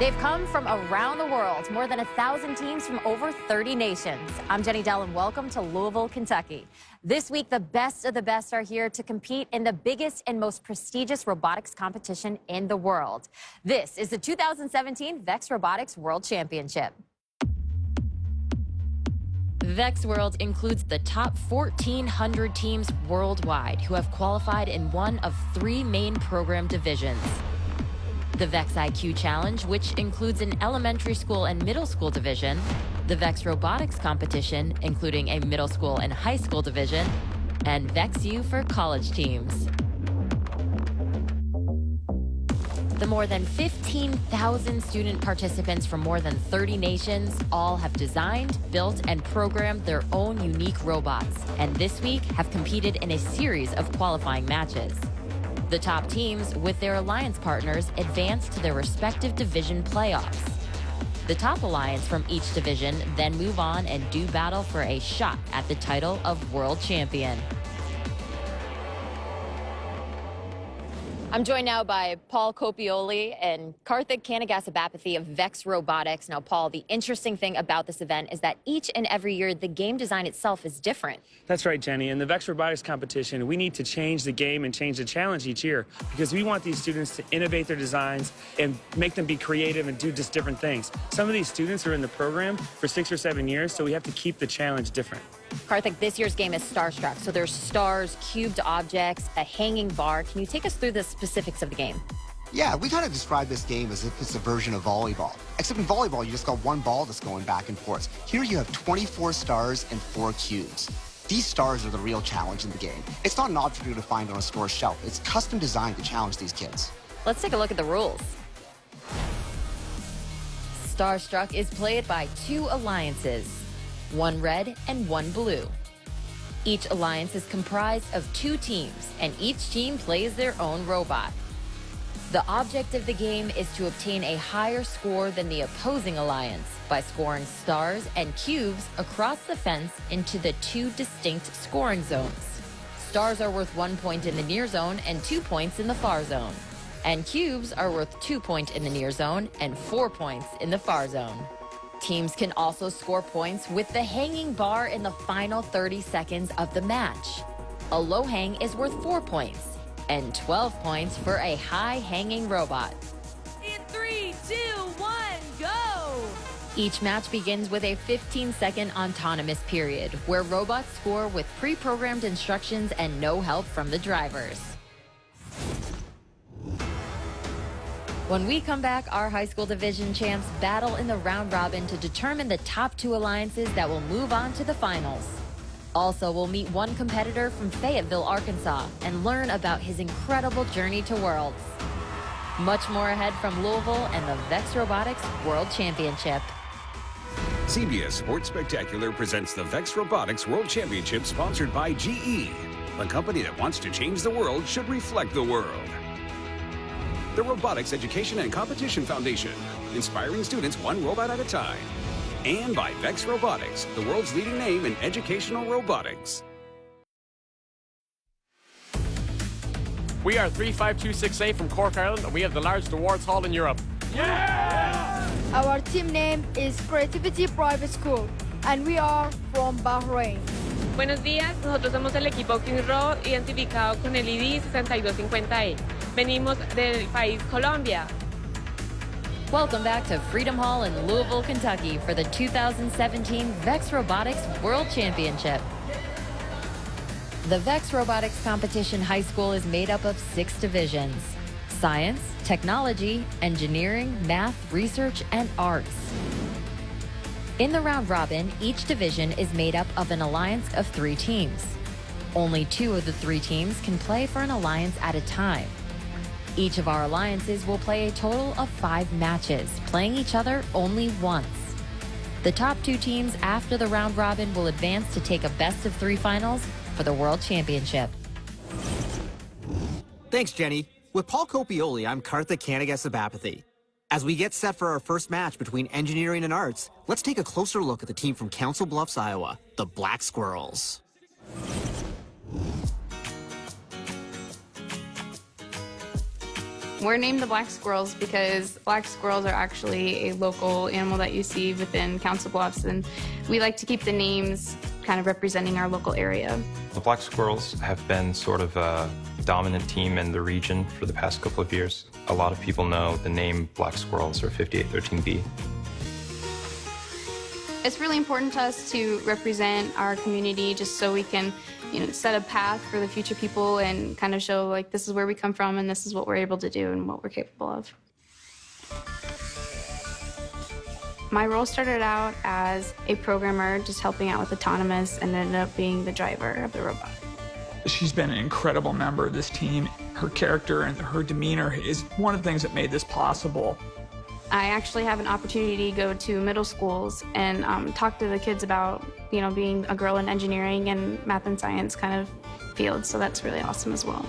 They've come from around the world, more than 1,000 teams from over 30 nations. I'm Jenny Dell, and welcome to Louisville, Kentucky. This week, the best of the best are here to compete in the biggest and most prestigious robotics competition in the world. This is the 2017 VEX Robotics World Championship. VEX World includes the top 1,400 teams worldwide who have qualified in one of three main program divisions. The VEX IQ Challenge, which includes an elementary school and middle school division, the VEX Robotics Competition, including a middle school and high school division, and VEX U for college teams. The more than 15,000 student participants from more than 30 nations all have designed, built, and programmed their own unique robots, and this week have competed in a series of qualifying matches. The top teams, with their alliance partners, advance to their respective division playoffs. The top alliance from each division then move on and do battle for a shot at the title of World Champion. I'm joined now by Paul Copioli and Karthik Kanagasabapathy of VEX Robotics. Now, Paul, the interesting thing about this event is that each and every year, the game design itself is different. That's right, Jenny. In the VEX Robotics competition, we need to change the game and change the challenge each year because we want these students to innovate their designs and make them be creative and do just different things. Some of these students are in the program for 6 or 7 years, so we have to keep the challenge different. Karthik, this year's game is Starstruck. So there's stars, cubed objects, a hanging bar. Can you take us through the specifics of the game? Yeah, we kind of describe this game as if it's a version of volleyball. Except in volleyball, you just got one ball that's going back and forth. Here you have 24 stars and 4 cubes. These stars are the real challenge in the game. It's not an object you're going to find on a store shelf. It's custom designed to challenge these kids. Let's take a look at the rules. Starstruck is played by 2 alliances, one red and one blue. Each alliance is comprised of 2 teams, and each team plays their own robot. The object of the game is to obtain a higher score than the opposing alliance by scoring stars and cubes across the fence into the 2 distinct scoring zones. Stars are worth 1 point in the near zone and 2 points in the far zone. And cubes are worth 2 points in the near zone and 4 points in the far zone. Teams can also score points with the hanging bar in the final 30 seconds of the match. A low hang is worth 4 points, and 12 points for a high hanging robot. In 3, 2, 1, go! Each match begins with a 15-second autonomous period, where robots score with pre-programmed instructions and no help from the drivers. When we come back, our high school division champs battle in the round robin to determine the top 2 alliances that will move on to the finals. Also, we'll meet one competitor from Fayetteville, Arkansas, and learn about his incredible journey to Worlds. Much more ahead from Louisville and the VEX Robotics World Championship. CBS Sports Spectacular presents the VEX Robotics World Championship, sponsored by GE. A company that wants to change the world should reflect the world. The Robotics Education and Competition Foundation, inspiring students one robot at a time. And by VEX Robotics, the world's leading name in educational robotics. We are 35268 from Cork, Ireland, and we have the largest awards hall in Europe. Yeah! Our team name is Creativity Private School, and we are from Bahrain. Buenos días, nosotros somos el equipo King Row, identificado con el ID 6250E. Venimos del país Colombia. Welcome back to Freedom Hall in Louisville, Kentucky for the 2017 VEX Robotics World Championship. The VEX Robotics Competition High School is made up of 6 divisions: science, technology, engineering, math, research, and arts. In the round robin, each division is made up of an alliance of 3 teams. Only 2 of the 3 teams can play for an alliance at a time. Each of our alliances will play a total of 5 matches, playing each other only once. The top 2 teams after the round robin will advance to take a best-of-3 finals for the World Championship. Thanks, Jenny. With Paul Copioli, I'm Karthik Kanagasabapathy. As we get set for our first match between engineering and arts, let's take a closer look at the team from Council Bluffs, Iowa, the Black Squirrels. We're named the Black Squirrels because black squirrels are actually a local animal that you see within Council Bluffs, and we like to keep the names kind of representing our local area. The Black Squirrels have been sort of a dominant team in the region for the past couple of years. A lot of people know the name Black Squirrels or 5813B. It's really important to us to represent our community just so we can, set a path for the future people and kind of show, like, this is where we come from and this is what we're able to do and what we're capable of. My role started out as a programmer, just helping out with autonomous, and ended up being the driver of the robot. She's been an incredible member of this team. Her character and her demeanor is one of the things that made this possible. I actually have an opportunity to go to middle schools and talk to the kids about, being a girl in engineering and math and science kind of fields, so that's really awesome as well.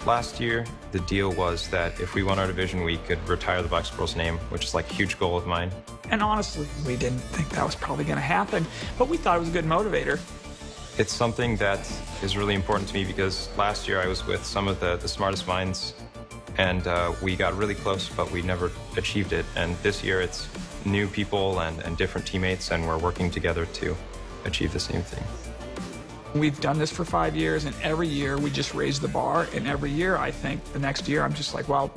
Last year, the deal was that if we won our division, we could retire the Black Squirrels name, which is like a huge goal of mine. And honestly, we didn't think that was probably going to happen, but we thought it was a good motivator. It's something that is really important to me because last year I was with some of the smartest minds, and we got really close, but we never achieved it. And this year it's new people and different teammates, and we're working together to achieve the same thing. We've done this for 5 years, and every year we just raise the bar, and every year I think the next year I'm just like, wow,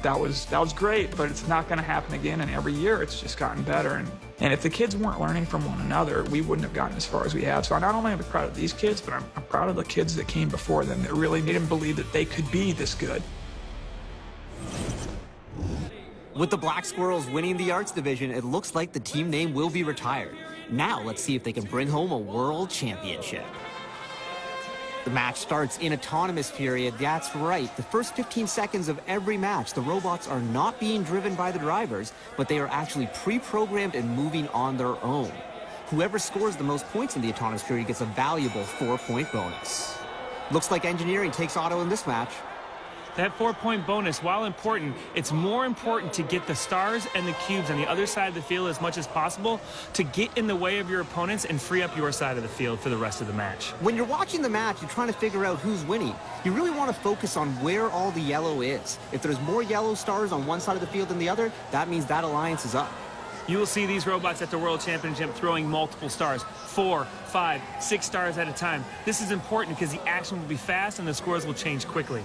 that was great, but it's not going to happen again, and every year it's just gotten better. And if the kids weren't learning from one another, we wouldn't have gotten as far as we have. So not only am I proud of these kids, but I'm proud of the kids that came before them that really made them believe that they could be this good. With the Black Squirrels winning the arts division, it looks like the team name will be retired. Now let's see if they can bring home a world championship. The match starts in autonomous period. That's right. The first 15 seconds of every match, the robots are not being driven by the drivers, but they are actually pre-programmed and moving on their own. Whoever scores the most points in the autonomous period gets a valuable 4-point bonus. Looks like engineering takes auto in this match. That 4-point bonus, while important, it's more important to get the stars and the cubes on the other side of the field as much as possible to get in the way of your opponents and free up your side of the field for the rest of the match. When you're watching the match, you're trying to figure out who's winning. You really want to focus on where all the yellow is. If there's more yellow stars on one side of the field than the other, that means that alliance is up. You will see these robots at the World Championship throwing multiple stars, 4, 5, 6 stars at a time. This is important because the action will be fast and the scores will change quickly.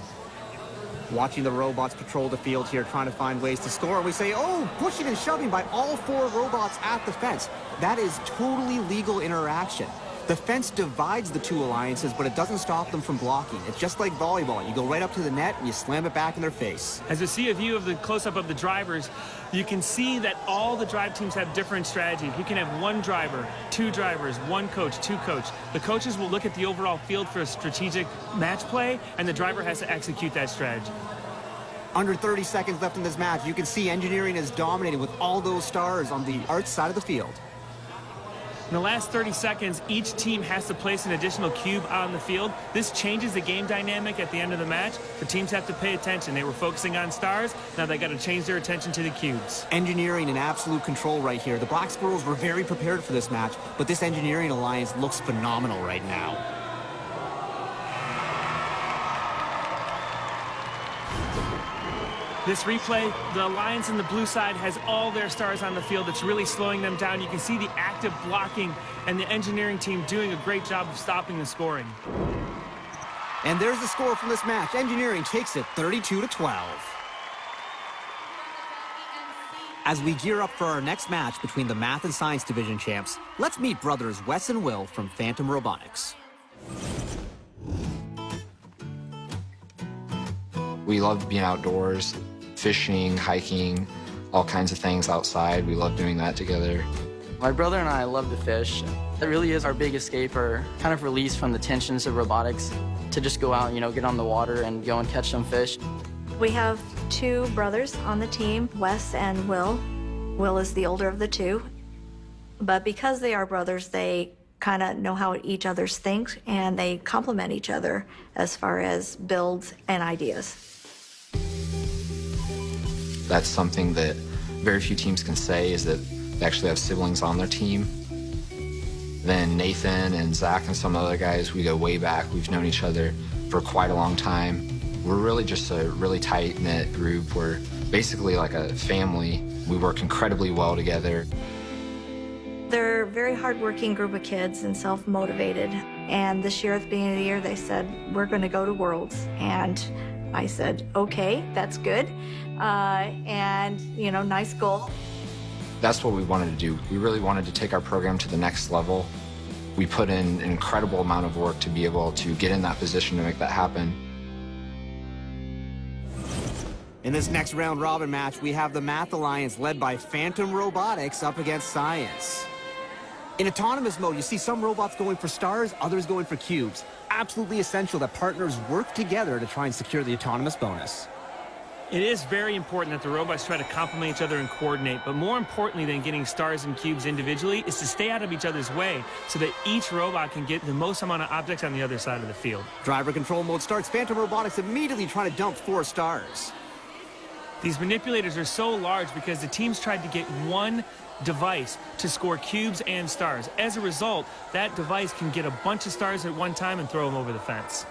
Watching the robots patrol the field here, trying to find ways to score. We say, oh, pushing and shoving by all 4 robots at the fence. That is totally legal interaction. The fence divides the 2 alliances, but it doesn't stop them from blocking. It's just like volleyball. You go right up to the net and you slam it back in their face. As we see a view of the close-up of the drivers, you can see that all the drive teams have different strategies. You can have 1 driver, 2 drivers, 1 coach, 2 coach. The coaches will look at the overall field for a strategic match play, and the driver has to execute that strategy. Under 30 seconds left in this match, you can see engineering is dominating with all those stars on the arts side of the field. In the last 30 seconds, each team has to place an additional cube on the field. This changes the game dynamic at the end of the match. The teams have to pay attention. They were focusing on stars. Now they got to change their attention to the cubes. Engineering in absolute control right here. The Black Squirrels were very prepared for this match, but this engineering alliance looks phenomenal right now. This replay, the alliance in the blue side has all their stars on the field. It's really slowing them down. You can see the active blocking and the engineering team doing a great job of stopping the scoring. And there's the score from this match. Engineering takes it 32-12. As we gear up for our next match between the Math and Science Division champs, let's meet brothers Wes and Will from Phantom Robotics. We love being outdoors, fishing, hiking, all kinds of things outside. We love doing that together. My brother and I love to fish. It really is our big escape, or kind of release from the tensions of robotics, to just go out, get on the water and go and catch some fish. We have 2 brothers on the team, Wes and Will. Will is the older of the 2. But because they are brothers, they kind of know how each other's think, and they complement each other as far as builds and ideas. That's something that very few teams can say, is that they actually have siblings on their team. Then Nathan and Zach and some other guys, we go way back. We've known each other for quite a long time. We're really just a really tight-knit group. We're basically like a family. We work incredibly well together. They're a very hardworking group of kids and self-motivated. And this year at the beginning of the year, they said, we're going to go to Worlds. And I said, okay, that's good. And, you know, nice goal. That's what we wanted to do. We really wanted to take our program to the next level. We put in an incredible amount of work to be able to get in that position to make that happen. In this next round robin match, we have the Math Alliance led by Phantom Robotics up against Science. In autonomous mode, you see some robots going for stars, others going for cubes. Absolutely essential that partners work together to try and secure the autonomous bonus. It is very important that the robots try to complement each other and coordinate, but more importantly than getting stars and cubes individually is to stay out of each other's way so that each robot can get the most amount of objects on the other side of the field. Driver control mode starts. Phantom Robotics immediately trying to dump 4 stars. These manipulators are so large because the teams tried to get one device to score cubes and stars. As a result, that device can get a bunch of stars at one time and throw them over the fence.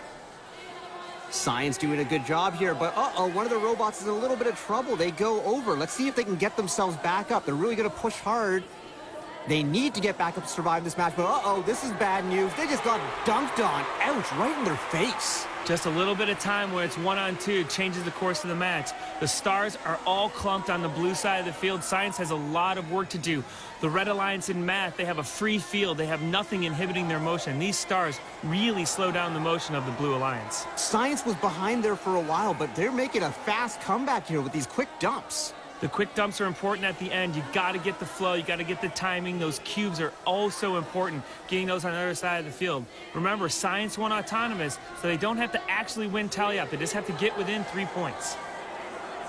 Science doing a good job here, but one of the robots is in a little bit of trouble. They go over. Let's see if they can get themselves back up. They're really going to push hard. They need to get back up to survive this match, but this is bad news. They just got dunked on. Ouch, right in their face. Just a little bit of time where it's 1-on-2 changes the course of the match. The stars are all clumped on the blue side of the field. Science has a lot of work to do. The Red Alliance in Math, they have a free field. They have nothing inhibiting their motion. These stars really slow down the motion of the Blue Alliance. Science was behind there for a while, but they're making a fast comeback here with these quick dumps. The quick dumps are important at the end. You got to get the flow. You got to get the timing. Those cubes are also important, getting those on the other side of the field. Remember, Science won autonomous, so they don't have to actually win tally-up. They just have to get within 3 points.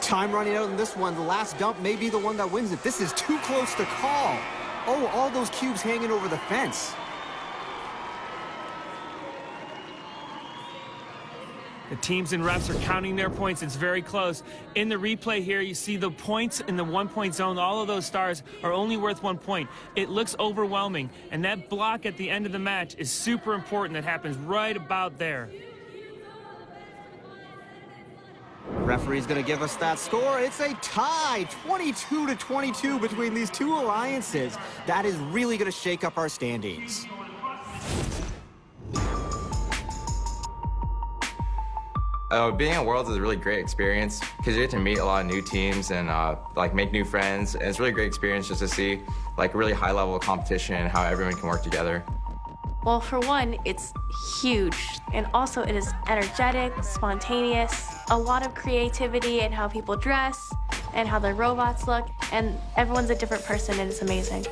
Time running out in this one. The last dump may be the one that wins it. This is too close to call. Oh, all those cubes hanging over the fence. The teams and refs are counting their points. It's very close. In the replay here, you see the points in the 1-point zone. All of those stars are only worth 1 point. It looks overwhelming, and that block at the end of the match is super important. That happens right about there. Referee's going to give us that score. It's a tie, 22-22 between these two alliances. That is really going to shake up our standings. Being at Worlds is a really great experience because you get to meet a lot of new teams and like make new friends. And it's a really great experience just to see like a really high level of competition and how everyone can work together. Well, for one, it's huge, and also it is energetic, spontaneous, a lot of creativity in how people dress and how their robots look, and everyone's a different person, and it's amazing.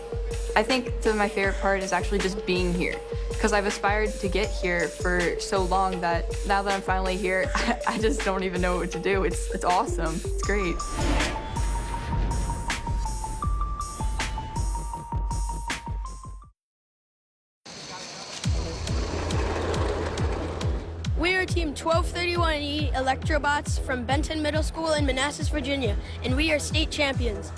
I think my favorite part is actually just being here, because I've aspired to get here for so long that now that I'm finally here, I just don't even know what to do. It's awesome. It's great. We are Team 1231E Electrobots from Benton Middle School in Manassas, Virginia, and we are state champions.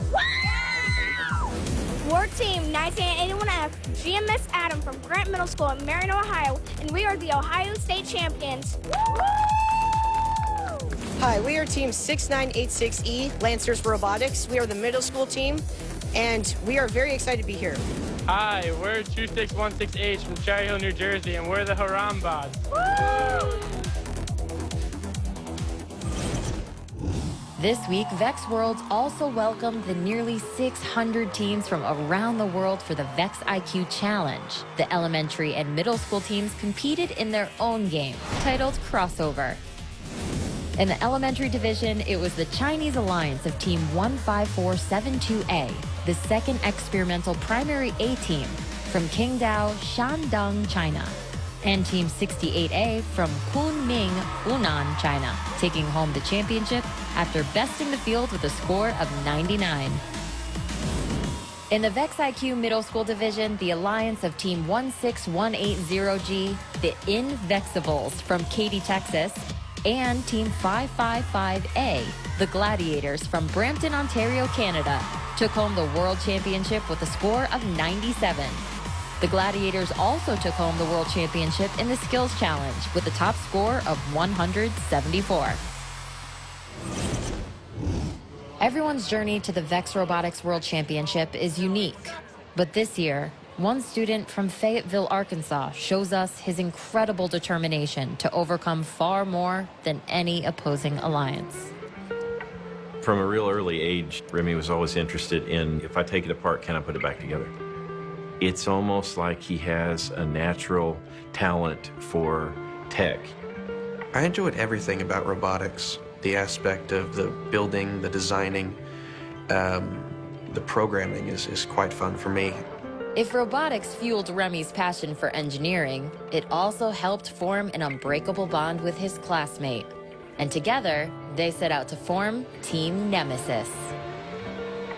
We're Team 1981F GMS Adam from Grant Middle School in Marion, Ohio, and we are the Ohio State champions. Hi, we are Team 6986E Lancers Robotics. We are the middle school team, and we are very excited to be here. Hi, we're 2616H from Cherry Hill, New Jersey, and we're the Harambots. This week, VEX Worlds also welcomed the nearly 600 teams from around the world for the VEX IQ Challenge. The elementary and middle school teams competed in their own game, titled Crossover. In the elementary division, it was the Chinese alliance of Team 15472A, the second experimental primary A team from Qingdao, Shandong, China, and Team 68A from Kunming, Hunan, China, taking home the championship after besting the field with a score of 99. In the VEX IQ Middle School Division, the alliance of Team 16180G, the Invexibles from Katy, Texas, and Team 555A, the Gladiators from Brampton, Ontario, Canada, took home the World Championship with a score of 97. The Gladiators also took home the World Championship in the Skills Challenge with a top score of 174. Everyone's journey to the VEX Robotics World Championship is unique, but this year, one student from Fayetteville, Arkansas, shows us his incredible determination to overcome far more than any opposing alliance. From a real early age, Remy was always interested in, if I take it apart, can I put it back together? It's almost like he has a natural talent for tech. I enjoyed everything about robotics, the aspect of the building, the designing, the programming is quite fun for me. If robotics fueled Remy's passion for engineering, it also helped form an unbreakable bond with his classmate. And together, they set out to form Team Nemesis.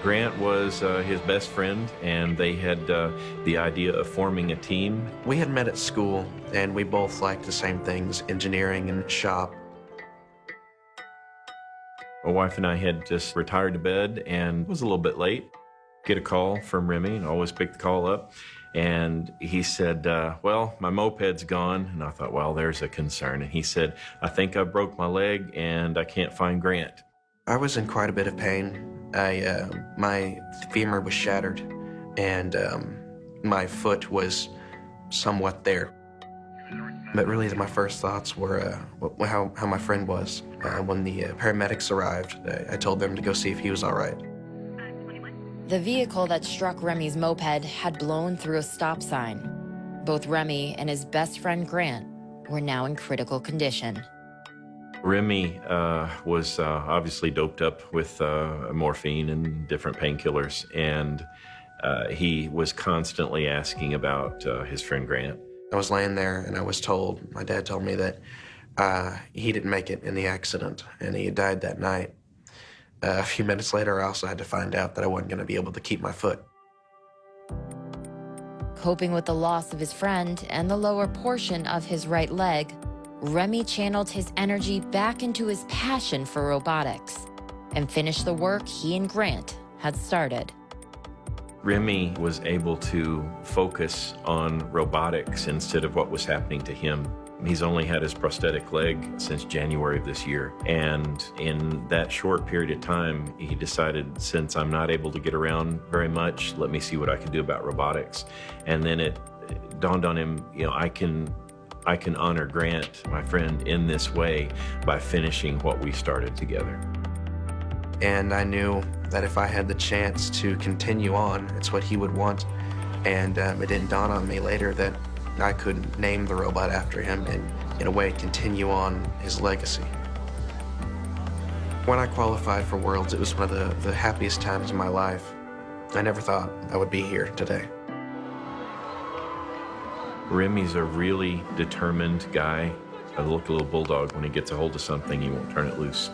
Grant was his best friend, and they had the idea of forming a team. We had met at school, and we both liked the same things, engineering and shop. My wife and I had just retired to bed and was a little bit late. Get a call from Remy, and always pick the call up. And he said, well, my moped's gone. And I thought, well, there's a concern. And he said, I think I broke my leg and I can't find Grant. I was in quite a bit of pain. My femur was shattered, and my foot was somewhat there. But really, my first thoughts were how my friend was. When the paramedics arrived, I told them to go see if he was all right. The vehicle that struck Remy's moped had blown through a stop sign. Both Remy and his best friend Grant were now in critical condition. Remy was obviously doped up with morphine and different painkillers, and he was constantly asking about his friend Grant. I was laying there, and I was told, my dad told me that he didn't make it in the accident, and he had died that night. A few minutes later, I also had to find out that I wasn't going to be able to keep my foot. Coping with the loss of his friend and the lower portion of his right leg, Remy channeled his energy back into his passion for robotics and finished the work he and Grant had started. Remy was able to focus on robotics instead of what was happening to him. He's only had his prosthetic leg since January of this year. And in that short period of time, he decided, since I'm not able to get around very much, let me see what I can do about robotics. And then it dawned on him, you know, I can honor Grant, my friend, in this way by finishing what we started together. And I knew that if I had the chance to continue on, it's what he would want. And it didn't dawn on me later that I could name the robot after him and, in a way, continue on his legacy. When I qualified for Worlds, it was one of the happiest times of my life. I never thought I would be here today. Remy's a really determined guy. I look a little bulldog. When he gets a hold of something, he won't turn it loose.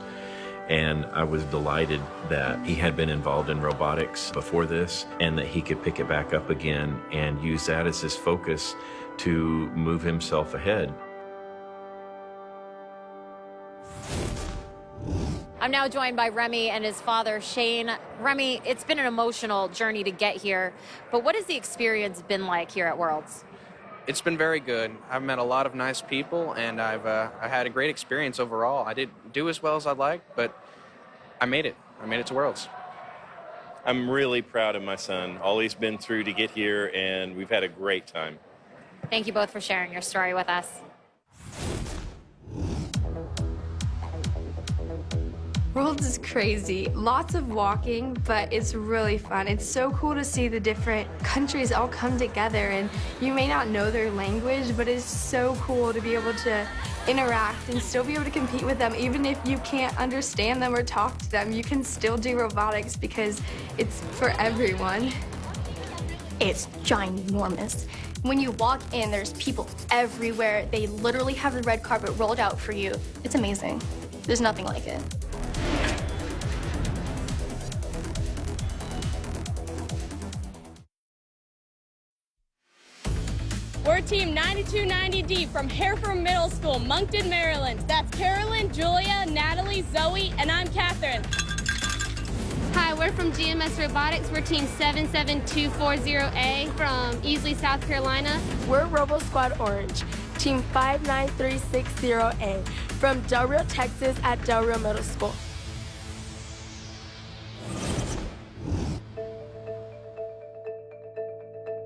And I was delighted that he had been involved in robotics before this and that he could pick it back up again and use that as his focus to move himself ahead. I'm now joined by Remy and his father, Shane. Remy, it's been an emotional journey to get here, but what has the experience been like here at Worlds? It's been very good. I've met a lot of nice people, and I had a great experience overall. I didn't do as well as I'd like, but I made it. I made it to Worlds. I'm really proud of my son, all he's been through to get here, and we've had a great time. Thank you both for sharing your story with us. Worlds is crazy. Lots of walking, but it's really fun. It's so cool to see the different countries all come together, and you may not know their language, but it's so cool to be able to interact and still be able to compete with them. Even if you can't understand them or talk to them, you can still do robotics because it's for everyone. It's ginormous. When you walk in, there's people everywhere. They literally have the red carpet rolled out for you. It's amazing. There's nothing like it. We're Team 9290D from Hereford Middle School, Moncton, Maryland. That's Carolyn, Julia, Natalie, Zoe, and I'm Catherine. Hi, we're from GMS Robotics. We're team 77240A from Easley, South Carolina. We're Robo Squad Orange, team 59360A from Del Rio, Texas at Del Rio Middle School.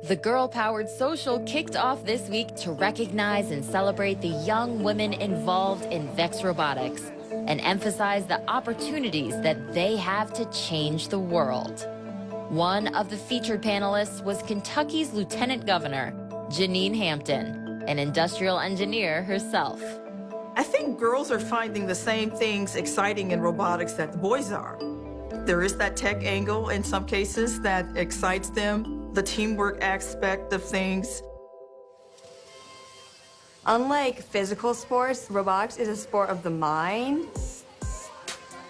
The Girl-Powered Social kicked off this week to recognize and celebrate the young women involved in VEX Robotics and emphasize the opportunities that they have to change the world. One of the featured panelists was Kentucky's Lieutenant Governor, Janine Hampton, an industrial engineer herself. I think girls are finding the same things exciting in robotics that the boys are. There is that tech angle in some cases that excites them, the teamwork aspect of things. Unlike physical sports, robotics is a sport of the mind.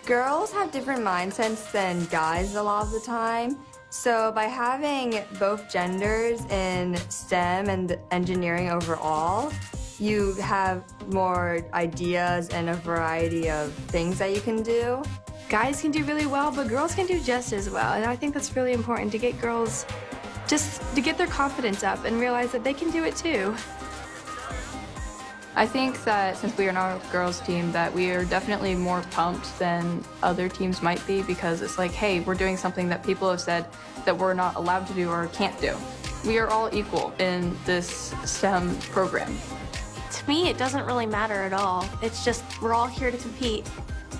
Girls have different mindsets than guys a lot of the time. So by having both genders in STEM and engineering overall, you have more ideas and a variety of things that you can do. Guys can do really well, but girls can do just as well. And I think that's really important to get girls just to get their confidence up and realize that they can do it too. I think that since we are now a girls team that we are definitely more pumped than other teams might be because it's like, hey, we're doing something that people have said that we're not allowed to do or can't do. We are all equal in this STEM program. To me, it doesn't really matter at all. It's just we're all here to compete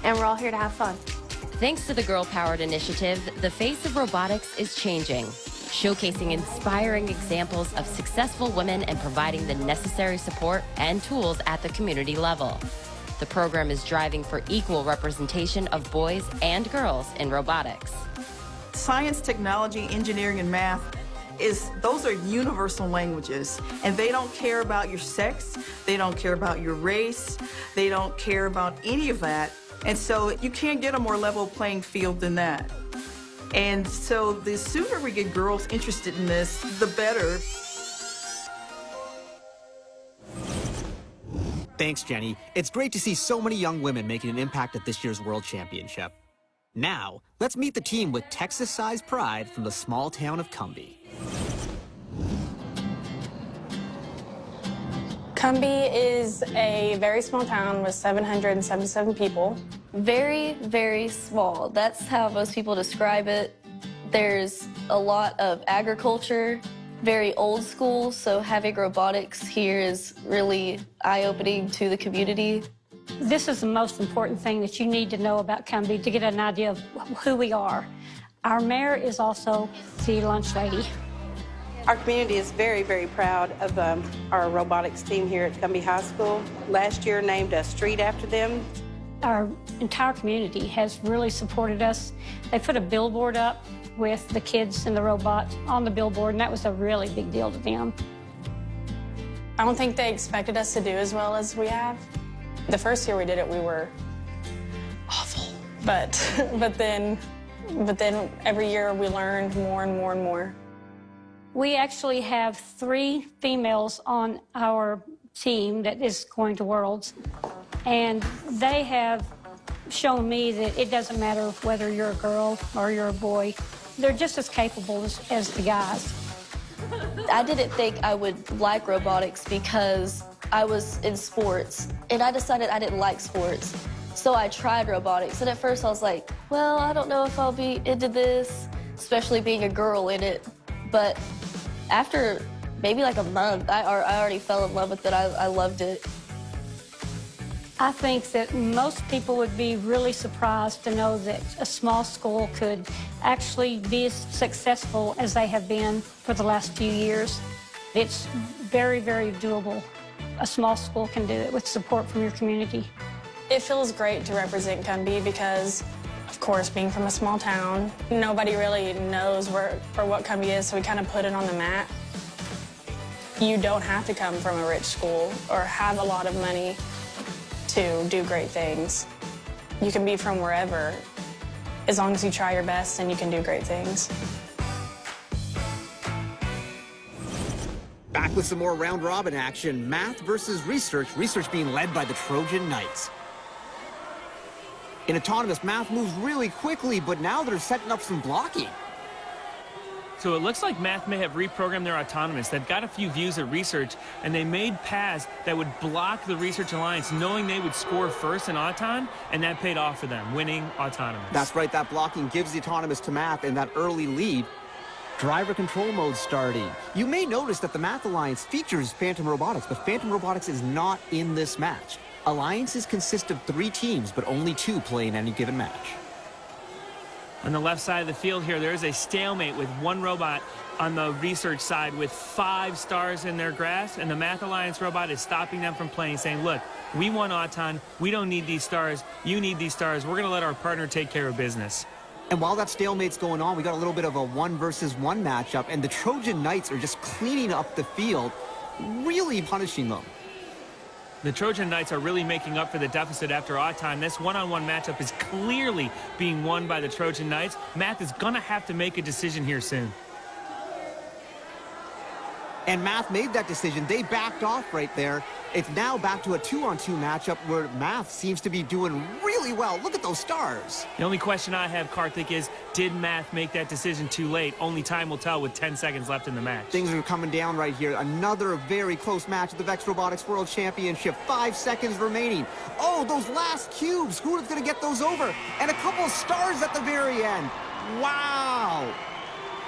and we're all here to have fun. Thanks to the Girl-Powered Initiative, the face of robotics is changing, showcasing inspiring examples of successful women and providing the necessary support and tools at the community level. The program is driving for equal representation of boys and girls in robotics. Science, technology, engineering, and math, those are universal languages, and they don't care about your sex, they don't care about your race, they don't care about any of that. And so you can't get a more level playing field than that. And so the sooner we get girls interested in this, the better. Thanks, Jenny. It's great to see so many young women making an impact at this year's World Championship. Now, let's meet the team with Texas-sized pride from the small town of Cumbie. Cumbie is a very small town with 777 people. Very, very small. That's how most people describe it. There's a lot of agriculture, very old school, so having robotics here is really eye-opening to the community. This is the most important thing that you need to know about Cumbie to get an idea of who we are. Our mayor is also the lunch lady. Our community is very, very proud of our robotics team here at Cumbie High School. Last year named a street after them. Our entire community has really supported us. They put a billboard up with the kids and the robot on the billboard, and that was a really big deal to them. I don't think they expected us to do as well as we have. The first year we did it, we were awful. But then every year we learned more and more and more. We actually have 3 females on our team that is going to Worlds, and they have shown me that it doesn't matter whether you're a girl or you're a boy. They're just as capable as the guys. I didn't think I would like robotics because I was in sports, and I decided I didn't like sports. So I tried robotics, and at first I was like, well, I don't know if I'll be into this, especially being a girl in it. But after maybe like a month, I already fell in love with it. I loved it. I think that most people would be really surprised to know that a small school could actually be as successful as they have been for the last few years. It's very, very doable. A small school can do it with support from your community. It feels great to represent Cumbie because, of course, being from a small town, nobody really knows where or what Cumbie is, so we kind of put it on the map. You don't have to come from a rich school or have a lot of money to do great things. You can be from wherever, as long as you try your best and you can do great things. Back with some more round-robin action, math versus research, research being led by the Trojan Knights. In autonomous, Math moves really quickly, but now they're setting up some blocking. So it looks like Math may have reprogrammed their autonomous. They've got a few views of research, and they made paths that would block the Research Alliance, knowing they would score first in Auton, and that paid off for them, winning autonomous. That's right, that blocking gives the autonomous to Math and that early lead. Driver control mode starting. You may notice that the Math Alliance features Phantom Robotics, but Phantom Robotics is not in this match. Alliances consist of 3 teams, but only 2 play in any given match. On the left side of the field here, there is a stalemate with 1 robot on the research side with 5 stars in their grasp, and the Math Alliance robot is stopping them from playing, saying, look, we won Auton, we don't need these stars, you need these stars, we're going to let our partner take care of business. And while that stalemate's going on, we got a little bit of a 1 versus 1 matchup, and the Trojan Knights are just cleaning up the field, really punishing them. The Trojan Knights are really making up for the deficit after Auton. This one-on-one matchup is clearly being won by the Trojan Knights. Math is going to have to make a decision here soon. And Math made that decision. They backed off right there. It's now back to a 2-on-2 matchup where Math seems to be doing really well. Look at those stars. The only question I have, Karthik, is did Math make that decision too late? Only time will tell with 10 seconds left in the match. Things are coming down right here. Another very close match at the VEX Robotics World Championship. 5 seconds remaining. Oh, those last cubes. Who is going to get those over? And a couple of stars at the very end. Wow.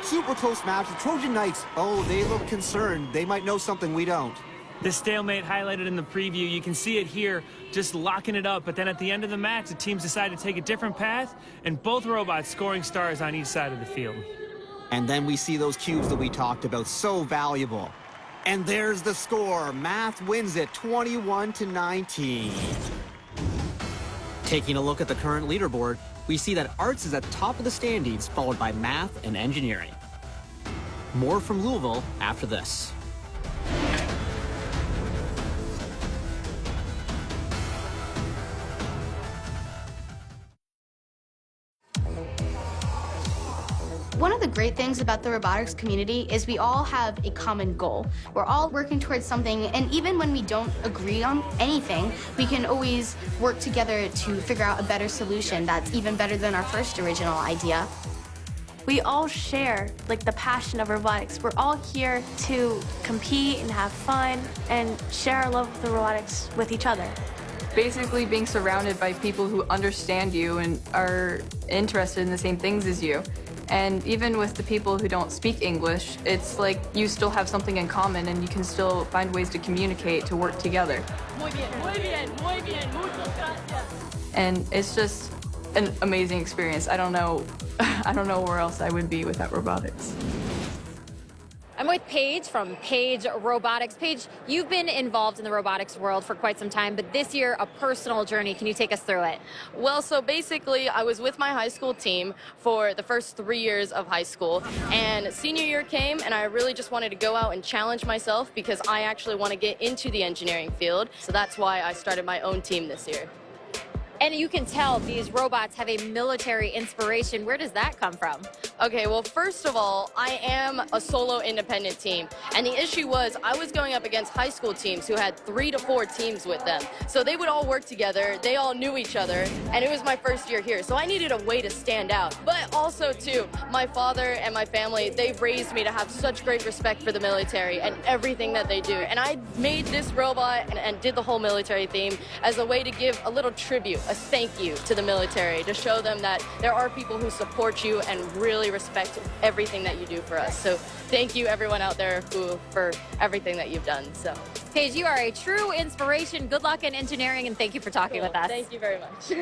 Super close match. The Trojan Knights, oh, they look concerned. They might know something we don't. The stalemate highlighted in the preview, you can see it here, just locking it up. But then at the end of the match, the teams decided to take a different path, and both robots scoring stars on each side of the field. And then we see those cubes that we talked about, so valuable. And there's the score. Math wins it 21-19. Taking a look at the current leaderboard, we see that Arts is at the top of the standings, followed by Math and Engineering. More from Louisville after this. One of the great things about the robotics community is we all have a common goal. We're all working towards something, and even when we don't agree on anything, we can always work together to figure out a better solution that's even better than our first original idea. We all share the passion of robotics. We're all here to compete and have fun and share our love of the robotics with each other. Basically being surrounded by people who understand you and are interested in the same things as you. And even with the people who don't speak English, it's like you still have something in common and you can still find ways to communicate, to work together. Muy bien, muy bien, muy bien, muchas gracias. And it's just an amazing experience. I don't know where else I would be without robotics. I'm with Paige from Paige Robotics. Paige, you've been involved in the robotics world for quite some time, but this year, a personal journey. Can you take us through it? Well, so basically, I was with my high school team for the first 3 years of high school, and senior year came, and I really just wanted to go out and challenge myself because I actually want to get into the engineering field, so that's why I started my own team this year. And you can tell these robots have a military inspiration. Where does that come from? Okay, well, first of all, I am a solo independent team. And the issue was I was going up against high school teams who had 3 to 4 teams with them. So they would all work together. They all knew each other. And it was my first year here. So I needed a way to stand out. But also, too, my father and my family, they've raised me to have such great respect for the military and everything that they do. And I made this robot and did the whole military theme as a way to give a little tribute, a thank you to the military, to show them that there are people who support you and really respect everything that you do for us. So thank you everyone out there for everything that you've done. So Paige, you are a true inspiration. Good luck in engineering, and thank you for talking with us. Thank you very much.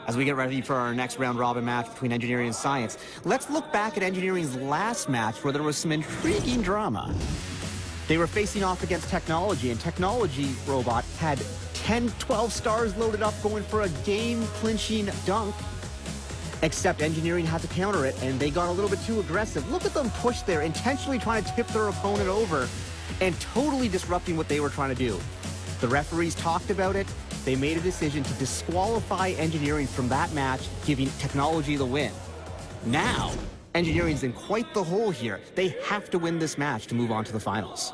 As we get ready for our next round robin match between engineering and science, let's look back at engineering's last match where there was some intriguing drama. They were facing off against technology, and technology robot had 10, 12 stars loaded up going for a game-clinching dunk. Except engineering had to counter it, and they got a little bit too aggressive. Look at them push there, intentionally trying to tip their opponent over and totally disrupting what they were trying to do. The referees talked about it. They made a decision to disqualify engineering from that match, giving technology the win. Now, engineering's in quite the hole here. They have to win this match to move on to the finals.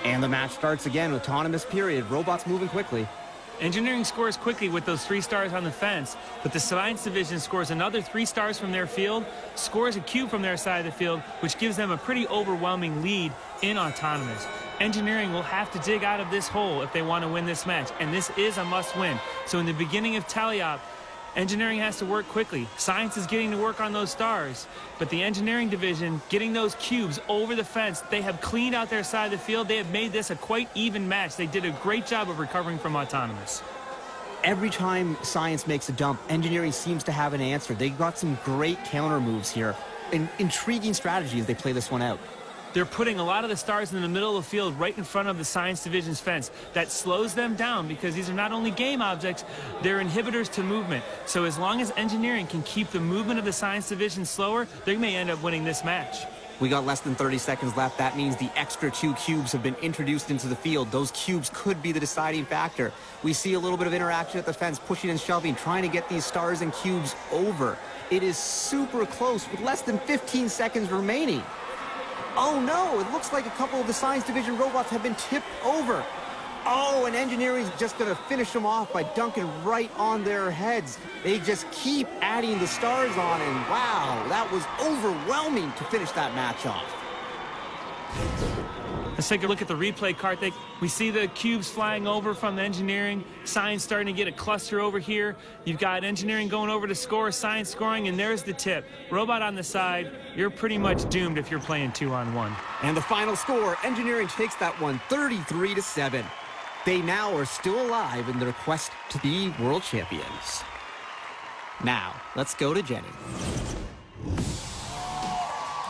And the match starts again with autonomous period. Robots moving quickly. Engineering scores quickly with those 3 stars on the fence, but the science division scores another 3 stars from their field, scores a cube from their side of the field, which gives them a pretty overwhelming lead in autonomous. Engineering will have to dig out of this hole if they want to win this match, and this is a must-win. So in the beginning of tally-up, engineering has to work quickly. Science is getting to work on those stars, but the engineering division getting those cubes over the fence, they have cleaned out their side of the field. They have made this a quite even match. They did a great job of recovering from autonomous. Every time science makes a dump, engineering seems to have an answer. They got some great counter moves here. An intriguing strategy as they play this one out. They're putting a lot of the stars in the middle of the field right in front of the science division's fence. That slows them down because these are not only game objects, they're inhibitors to movement. So as long as engineering can keep the movement of the science division slower, they may end up winning this match. We got less than 30 seconds left. That means the extra 2 cubes have been introduced into the field. Those cubes could be the deciding factor. We see a little bit of interaction at the fence, pushing and shoving, trying to get these stars and cubes over. It is super close with less than 15 seconds remaining. Oh no, it looks like a couple of the science division robots have been tipped over. Oh, and engineering's just gonna finish them off by dunking right on their heads. They just keep adding the stars on, and wow, that was overwhelming to finish that match off. Let's take a look at the replay, Karthik. We see the cubes flying over from the engineering. Science starting to get a cluster over here. You've got engineering going over to score, science scoring, and there's the tip. Robot on the side, you're pretty much doomed if you're playing 2-on-1. And the final score, engineering takes that one 33-7. They now are still alive in their quest to be world champions. Now, let's go to Jenny.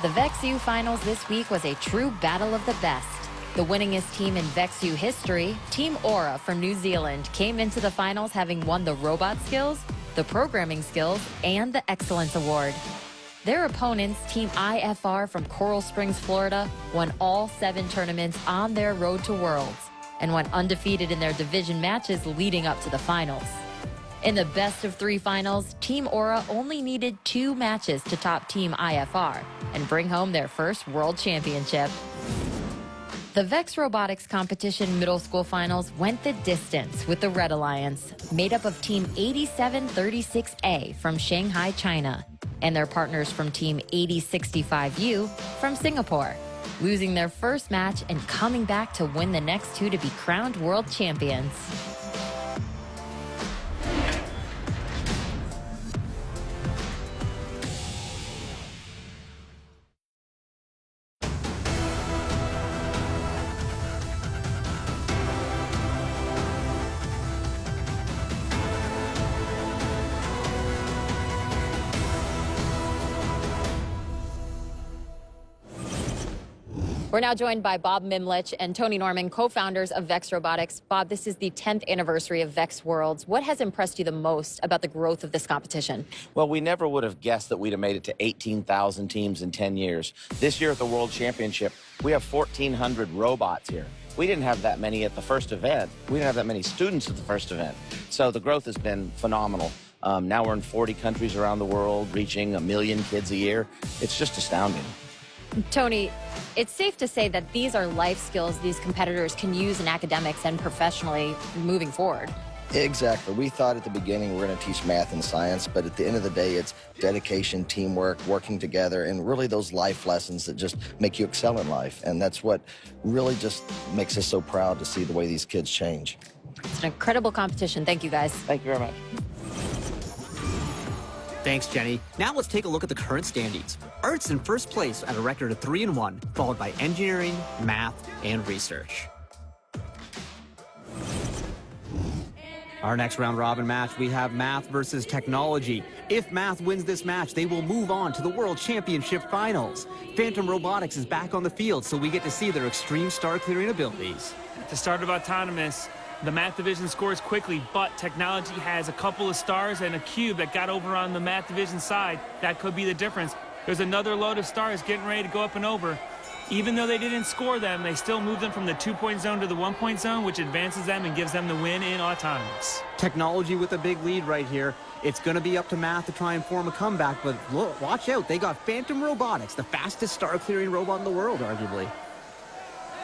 The VEX U Finals this week was a true battle of the best. The winningest team in VEX U history, Team Aura from New Zealand, came into the finals having won the robot skills, the programming skills, and the Excellence Award. Their opponents, Team IFR from Coral Springs, Florida, won all 7 tournaments on their road to Worlds and went undefeated in their division matches leading up to the finals. In the best-of-3 finals, Team Aura only needed 2 matches to top Team IFR and bring home their first world championship. The VEX Robotics Competition middle school finals went the distance with the Red Alliance, made up of Team 8736A from Shanghai, China, and their partners from Team 8065U from Singapore, losing their first match and coming back to win the next 2 to be crowned world champions. We're now joined by Bob Mimlich and Tony Norman, co-founders of VEX Robotics. Bob, this is the 10th anniversary of VEX Worlds. What has impressed you the most about the growth of this competition? Well, we never would have guessed that we'd have made it to 18,000 teams in 10 years. This year at the World Championship, we have 1,400 robots here. We didn't have that many at the first event. We didn't have that many students at the first event. So the growth has been phenomenal. Now we're in 40 countries around the world, reaching 1 million kids a year. It's just astounding. Tony, it's safe to say that these are life skills these competitors can use in academics and professionally moving forward. Exactly. We thought at the beginning we're going to teach math and science, but at the end of the day, it's dedication, teamwork, working together, and really those life lessons that just make you excel in life. And that's what really just makes us so proud to see the way these kids change. It's an incredible competition. Thank you, guys. Thank you very much. Thanks, Jenny. Now let's take a look at the current standings. Arts in first place at a record of 3-1, followed by engineering, math, and research. Our next round-robin match, we have math versus technology. If math wins this match, they will move on to the World Championship Finals. Phantom Robotics is back on the field, so we get to see their extreme star-clearing abilities. At the start of autonomous, the math division scores quickly, but technology has a couple of stars and a cube that got over on the math division side. That could be the difference. There's another load of stars getting ready to go up and over. Even though they didn't score them, they still moved them from the 2-point zone to the 1-point zone, which advances them and gives them the win in autonomous. Technology with a big lead right here. It's going to be up to math to try and form a comeback, but look, watch out. They got Phantom Robotics, the fastest star-clearing robot in the world, arguably.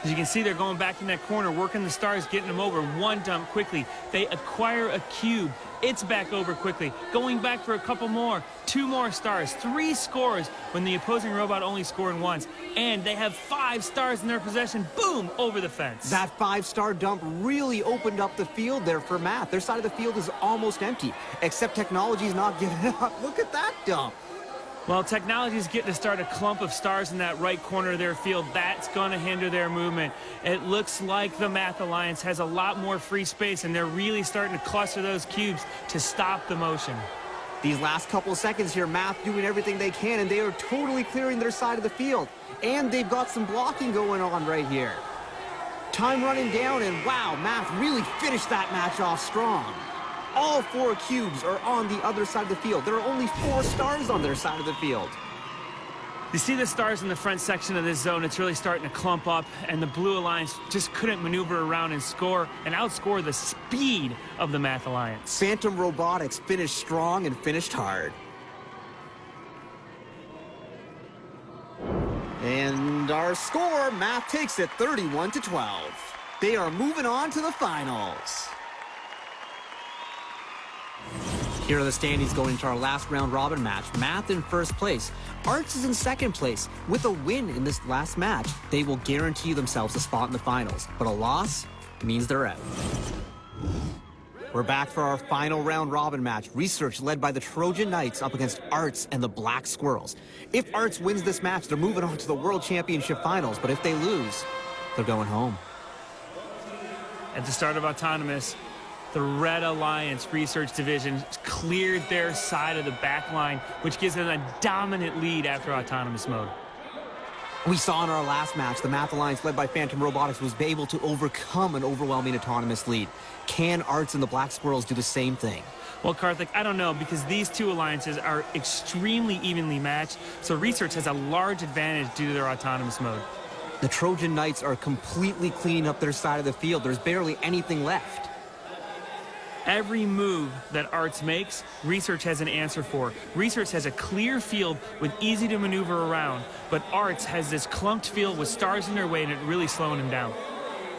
As you can see, they're going back in that corner, working the stars, getting them over. One dump quickly. They acquire a cube. It's back over quickly. Going back for a couple more. 2 more stars. 3 scores when the opposing robot only scored once. And they have 5 stars in their possession. Boom! Over the fence. That 5-star dump really opened up the field there for Math. Their side of the field is almost empty, except technology's not giving up. Look at that dump. Well, technology's getting to start a clump of stars in that right corner of their field. That's going to hinder their movement. It looks like the Math Alliance has a lot more free space, and they're really starting to cluster those cubes to stop the motion. These last couple of seconds here, Math doing everything they can, and they are totally clearing their side of the field. And they've got some blocking going on right here. Time running down, and wow, Math really finished that match off strong. All 4 cubes are on the other side of the field. There are only 4 stars on their side of the field. You see the stars in the front section of this zone. It's really starting to clump up, and the Blue Alliance just couldn't maneuver around and score and outscore the speed of the Math Alliance. Phantom Robotics finished strong and finished hard. And our score, Math takes it 31-12. They are moving on to the finals. Here are the standings going into our last round robin match. Math in first place. Arts is in second place. With a win in this last match, they will guarantee themselves a spot in the finals. But a loss means they're out. We're back for our final round robin match. Research led by the Trojan Knights up against Arts and the Black Squirrels. If Arts wins this match, they're moving on to the World Championship finals. But if they lose, they're going home. At the start of Autonomous, the Red Alliance Research Division cleared their side of the back line, which gives them a dominant lead after Autonomous mode. We saw in our last match, the Math Alliance, led by Phantom Robotics, was able to overcome an overwhelming Autonomous lead. Can Arts and the Black Squirrels do the same thing? Well, Karthik, I don't know, because these 2 alliances are extremely evenly matched, so Research has a large advantage due to their Autonomous mode. The Trojan Knights are completely cleaning up their side of the field. There's barely anything left. Every move that Arts makes, Research has an answer for. Research has a clear field with easy to maneuver around, but Arts has this clumped field with stars in their way, and it really slowing them down.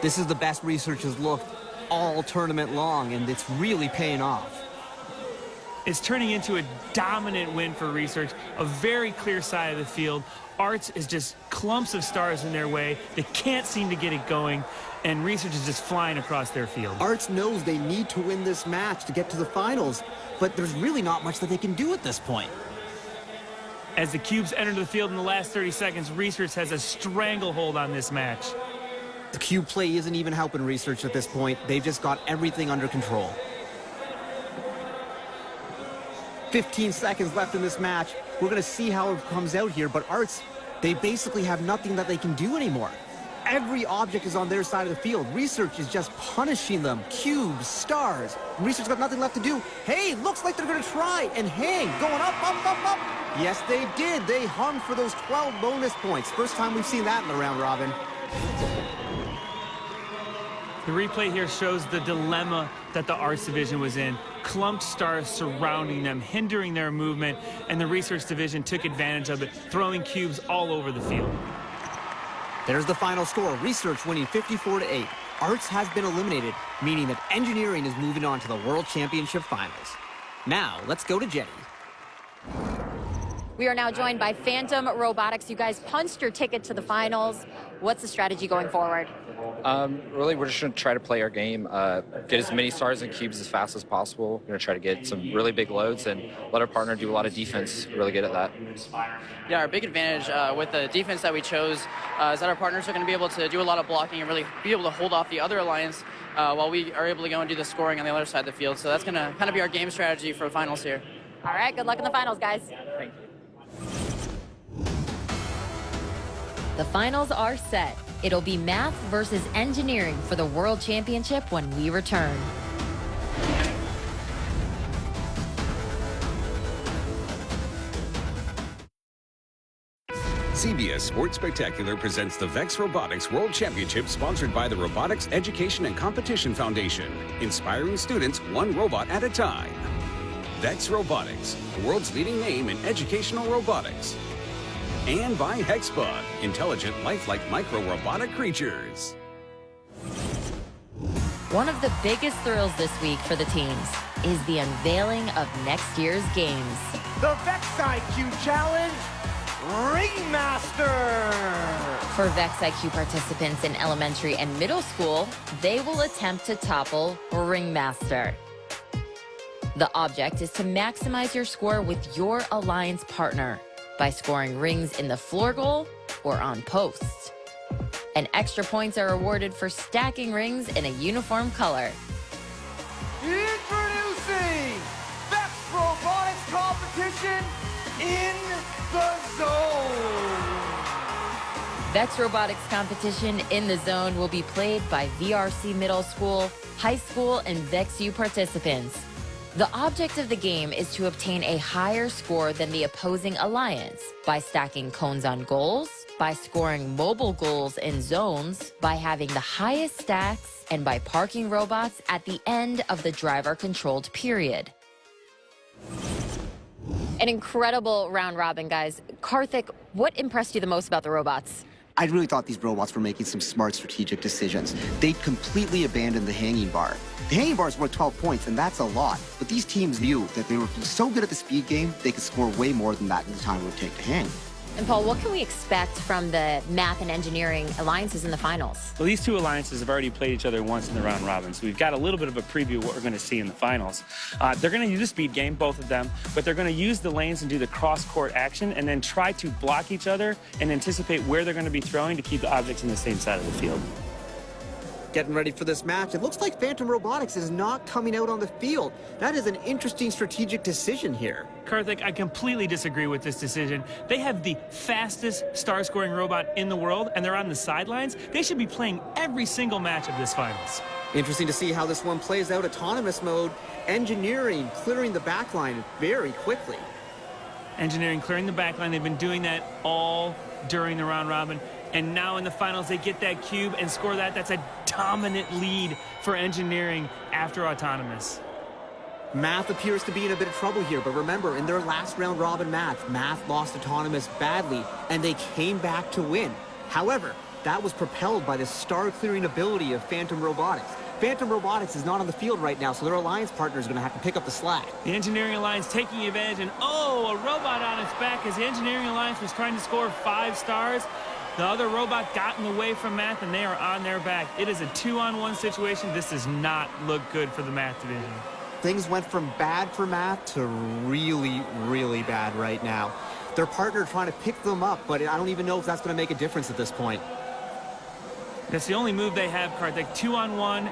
This is the best Research has looked all tournament long, and it's really paying off. It's turning into a dominant win for Research, a very clear side of the field. Arts is just clumps of stars in their way. They can't seem to get it going, and Research is just flying across their field. Arts knows they need to win this match to get to the finals, but there's really not much that they can do at this point. As the cubes enter the field in the last 30 seconds, Research has a stranglehold on this match. The cube play isn't even helping Research at this point. They've just got everything under control. 15 seconds left in this match. We're going to see how it comes out here, but Arts, they basically have nothing that they can do anymore. Every object is on their side of the field. Research is just punishing them. Cubes, stars. Research got nothing left to do. Hey, looks like they're going to try and hang. Going up, up, up, up. Yes, they did. They hung for those 12 bonus points. First time we've seen that in the round robin. The replay here shows the dilemma that the Arts Division was in. Clumped stars surrounding them, hindering their movement, and the Research Division took advantage of it, throwing cubes all over the field. There's the final score. Research winning 54-8. Arts has been eliminated, meaning that Engineering is moving on to the World Championship finals. Now, let's go to Jenny. We are now joined by Phantom Robotics. You guys punched your ticket to the finals. What's the strategy going forward? Really, we're just going to try to play our game, get as many stars and cubes as fast as possible. We're going to try to get some really big loads and let our partner do a lot of defense. Really good at that. Yeah, our big advantage with the defense that we chose is that our partners are going to be able to do a lot of blocking and really be able to hold off the other alliance while we are able to go and do the scoring on the other side of the field. So that's going to kind of be our game strategy for the finals here. All right, good luck in the finals, guys. Thank you. The finals are set. It'll be Math versus Engineering for the World Championship when we return. CBS Sports Spectacular presents the VEX Robotics World Championship, sponsored by the Robotics Education and Competition Foundation, inspiring students one robot at a time. VEX Robotics, the world's leading name in educational robotics. And by Hexbug, intelligent, lifelike micro-robotic creatures. One of the biggest thrills this week for the teams is the unveiling of next year's games. The VEX IQ Challenge Ringmaster! For VEX IQ participants in elementary and middle school, they will attempt to topple Ringmaster. The object is to maximize your score with your alliance partner by scoring rings in the floor goal or on posts. And extra points are awarded for stacking rings in a uniform color. Introducing VEX Robotics Competition in the Zone! VEX Robotics Competition in the Zone will be played by VRC Middle School, High School, and VEX U participants. The object of the game is to obtain a higher score than the opposing alliance by stacking cones on goals, by scoring mobile goals in zones, by having the highest stacks, and by parking robots at the end of the driver-controlled period. An incredible round robin, guys. Karthik, what impressed you the most about the robots? I really thought these robots were making some smart strategic decisions. They completely abandoned the hanging bar. The hanging bar is worth 12 points, and that's a lot. But these teams knew that they were so good at the speed game, they could score way more than that in the time it would take to hang. And Paul, what can we expect from the math and engineering alliances in the finals? Well, these two alliances have already played each other once in the round robin, so we've got a little bit of a preview of what we're going to see in the finals. They're going to use a speed game, both of them, but they're going to use the lanes and do the cross-court action and then try to block each other and anticipate where they're going to be throwing to keep the objects in the same side of the field. Getting ready for this match, it looks like Phantom Robotics is not coming out on the field. That is an interesting strategic decision here. Karthik, I completely disagree with this decision. They have the fastest star-scoring robot in the world, and they're on the sidelines. They should be playing every single match of this finals. Interesting to see how this one plays out. Autonomous mode, engineering, clearing the backline very quickly. Engineering clearing the backline. They've been doing that all during the round robin. And now in the finals, they get that cube and score that. That's a dominant lead for engineering after autonomous. Math appears to be in a bit of trouble here, but remember, in their last round robin match, Math lost autonomous badly, and they came back to win. However, that was propelled by the star-clearing ability of Phantom Robotics. Phantom Robotics is not on the field right now, so their alliance partner is going to have to pick up the slack. The Engineering Alliance taking advantage, and a robot on its back as the Engineering Alliance was trying to score 5 stars. The other robot got in the way from Math, and they are on their back. It is a 2-on-1 situation. This does not look good for the Math division. Things went from bad for Math to really, really bad right now. Their partner trying to pick them up, but I don't even know if that's going to make a difference at this point. That's the only move they have, Karthik. 2-on-1.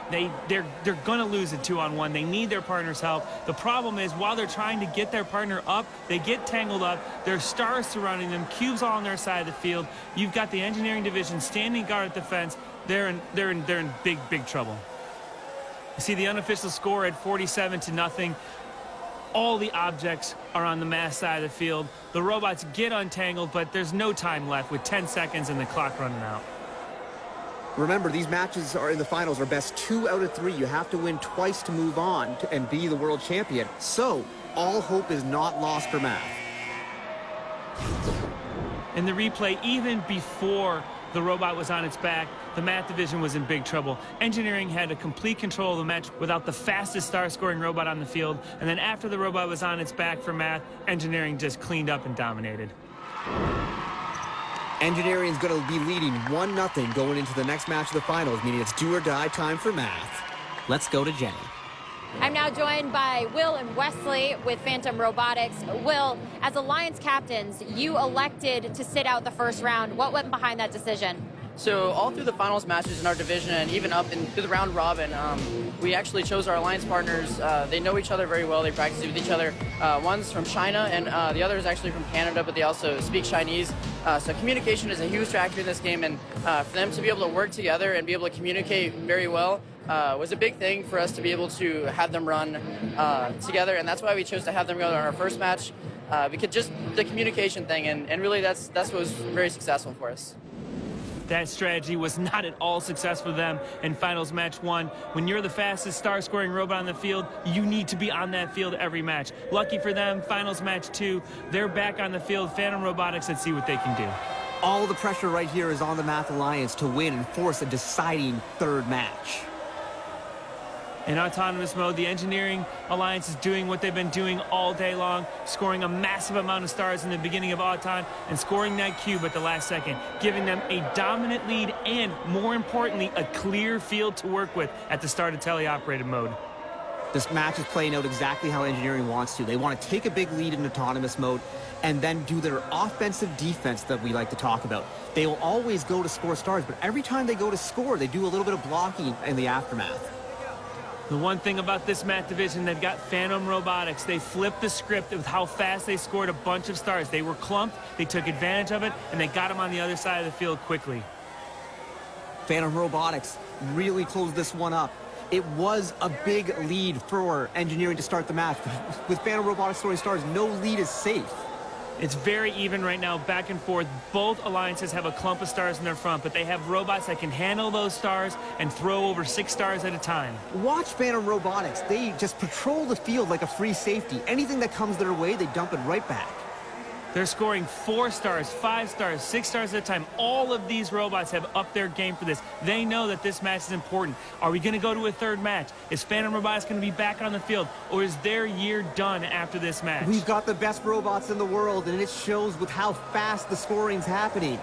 They're going to lose a 2-on-1. They need their partner's help. The problem is, while they're trying to get their partner up, they get tangled up. There's stars surrounding them, cubes all on their side of the field. You've got the engineering division standing guard at the fence. They're in big trouble. You see the unofficial score at 47-0. All the objects are on the Math side of the field. The robots get untangled, but there's no time left with 10 seconds and the clock running out. Remember, these matches are in the finals are best 2 out of 3. You have to win twice to move on and be the world champion. So, all hope is not lost for Math. In the replay, even before the robot was on its back, the Math division was in big trouble. Engineering had a complete control of the match without the fastest star-scoring robot on the field. And then after the robot was on its back for Math, Engineering just cleaned up and dominated. Engineering is going to be leading 1-0 going into the next match of the finals, meaning it's do or die time for Math. Let's go to Jenny. I'm now joined by Will and Wesley with Phantom Robotics. Will, as Alliance captains, you elected to sit out the first round. What went behind that decision? So all through the finals matches in our division and even up into the round robin, we actually chose our alliance partners. They know each other very well. They practice with each other. One's from China and the other is actually from Canada, but they also speak Chinese. So communication is a huge factor in this game, and for them to be able to work together and be able to communicate very well was a big thing for us to be able to have them run together, and that's why we chose to have them go on our first match, because just the communication thing, and really that's what was very successful for us. That strategy was not at all successful for them in finals match 1. When you're the fastest star-scoring robot on the field, you need to be on that field every match. Lucky for them, finals match 2, they're back on the field. Phantom Robotics, let's see what they can do. All the pressure right here is on the Math Alliance to win and force a deciding third match. In autonomous mode, the Engineering Alliance is doing what they've been doing all day long, scoring a massive amount of stars in the beginning of Auton and scoring that cube at the last second, giving them a dominant lead and, more importantly, a clear field to work with at the start of teleoperated mode. This match is playing out exactly how Engineering wants to. They want to take a big lead in autonomous mode and then do their offensive defense that we like to talk about. They will always go to score stars, but every time they go to score, they do a little bit of blocking in the aftermath. The one thing about this Math division, they've got Phantom Robotics. They flipped the script with how fast they scored a bunch of stars. They were clumped, they took advantage of it, and they got them on the other side of the field quickly. Phantom Robotics really closed this one up. It was a big lead for Engineering to start the match. With Phantom Robotics scoring stars, no lead is safe. It's very even right now, back and forth. Both alliances have a clump of stars in their front, but they have robots that can handle those stars and throw over 6 stars at a time. Watch Phantom Robotics. They just patrol the field like a free safety. Anything that comes their way, they dump it right back. They're scoring 4 stars, 5 stars, 6 stars at a time. All of these robots have upped their game for this. They know that this match is important. Are we going to go to a third match? Is Phantom Robotics going to be back on the field? Or is their year done after this match? We've got the best robots in the world, and it shows with how fast the scoring's happening.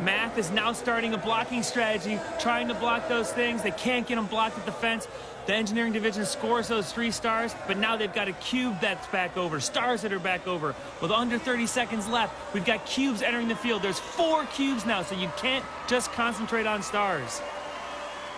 Math is now starting a blocking strategy, trying to block those things. They can't get them blocked at the fence. The Engineering division scores those 3 stars, but now they've got a cube that's back over, stars that are back over. With under 30 seconds left, we've got cubes entering the field. There's 4 cubes now, so you can't just concentrate on stars.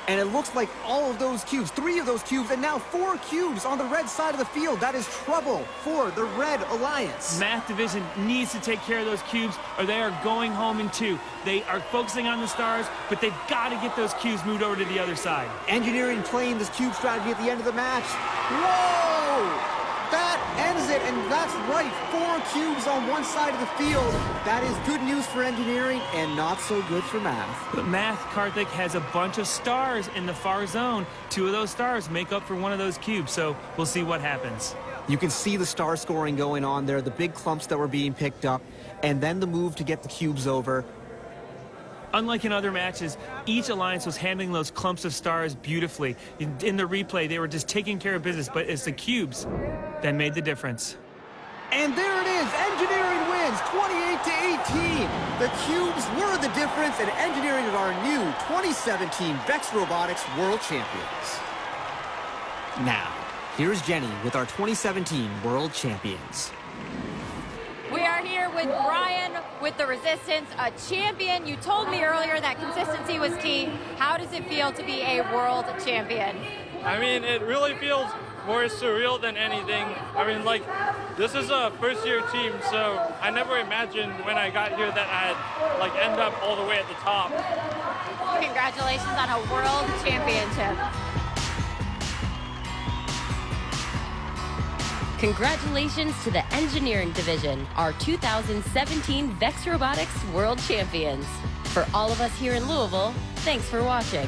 And it looks like all of those cubes, 3 of those cubes, and now 4 cubes on the red side of the field. That is trouble for the Red Alliance. Math division needs to take care of those cubes, or they are going home in 2. They are focusing on the stars, but they've got to get those cubes moved over to the other side. Engineering playing this cube strategy at the end of the match. Whoa! That ends it, and that's right. 4 cubes on one side of the field. That is good news for Engineering and not so good for Math. But Math, Karthik, has a bunch of stars in the far zone. 2 of those stars make up for 1 of those cubes, so we'll see what happens. You can see the star scoring going on there, the big clumps that were being picked up, and then the move to get the cubes over. Unlike in other matches, each alliance was handling those clumps of stars beautifully. In the replay, they were just taking care of business, but it's the cubes that made the difference. And there it is. Engineering wins 28-18. The cubes were the difference, and Engineering is our new 2017 VEX Robotics World Champions. Now, here's Jenny with our 2017 World Champions. We are here with Brian with the Resistance, a champion. You told me earlier that consistency was key. How does it feel to be a world champion? I mean, it really feels more surreal than anything. I mean, like, this is a first-year team, so I never imagined when I got here that I'd, like, end up all the way at the top. Congratulations on a world championship. Congratulations to the Engineering Division, our 2017 VEX Robotics World Champions. For all of us here in Louisville, thanks for watching.